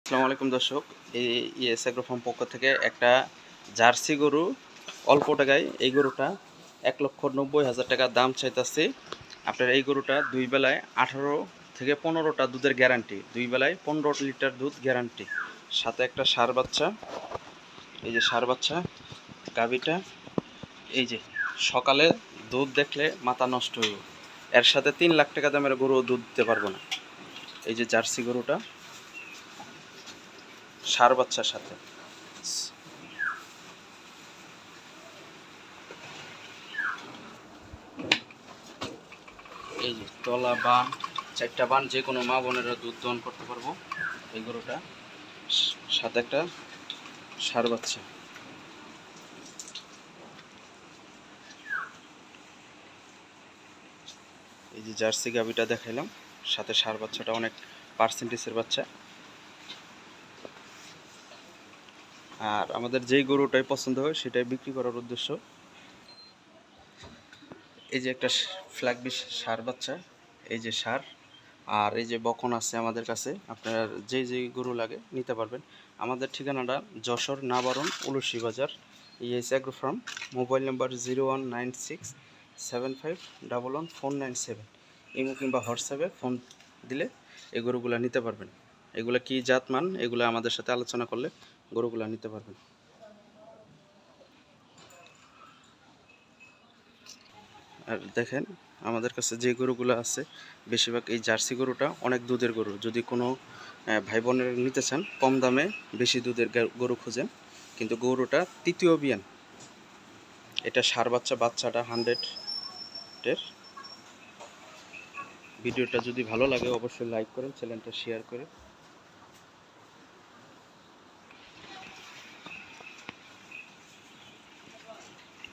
আসসালামু আলাইকুম দর্শক, এই ইএস এগ্রো ফার্ম পক্ষ থেকে একটা জার্সি গরু অল্প টাকায়, এই গরুটা 1,90,000 টাকা দাম চাইতেছি। আপনার এই গরুটা দুই বেলায় 18 থেকে 15টা দুধের গ্যারান্টি, দুই বেলায় 15 লিটার দুধ গ্যারান্টি, সাথে একটা ষাঁড় বাচ্চা। এই যে ষাঁড় বাচ্চা গাভীটা, এই যে সকালে দুধ দেখলে মাথা নষ্ট হইব। এর সাথে 3 লাখ টাকা দামের গরু দুধ দিতে পারবো না। এই যে জার্সি গরুটা ষাঁড় বাচ্চার সাথে, এই যে তলা বান, 4টা বান, যে কোনো মা বোনেরা দুধ দহন করতে পারবো এই গরুটা। সাথে একটা ষাঁড় বাচ্চা। এই যে জার্সি গাভিটা দেখাইলাম, সাথে ষাঁড় বাচ্চাটা অনেক পার্সেন্টেজের বাচ্চা। আর আমাদের যেই গরুটাই পছন্দ হয় সেটাই বিক্রি করার উদ্দেশ্য। এই যে একটা ফ্ল্যাগবি ষাঁড় বাচ্চা, এই যে ষাঁড়, আর এই যে বকন আছে আমাদের কাছে। আপনার যেই গরু লাগে নিতে পারবেন। আমাদের ঠিকানাটা যশোর নাবারণ উলুশি বাজার, ES agro farm. Mobile number 019675111497। Imo কিংবা হোয়াটসঅ্যাপে ফোন দিলে এই গরুগুলো নিতে পারবেন। এগুলো কি জাতমান, এগুলো আমাদের সাথে আলোচনা করলে গরুগুলো নিতে পারবেন। আর দেখেন, আমাদের কাছে যে গরুগুলো আছে বেশিরভাগ এই জার্সি গরুটা অনেক দুধের গরু। যদি কোনো ভাই বোনের নিতে চান, কম দামে বেশি দুধের গরু খুঁজেন, কিন্তু গরুটা তৃতীয় বিয়ান। এটা ষাঁড় বাচ্চা, বাচ্চাটা 100-এর। ভিডিওটা যদি ভালো লাগে অবশ্যই লাইক করেন, চ্যানেলটা শেয়ার করে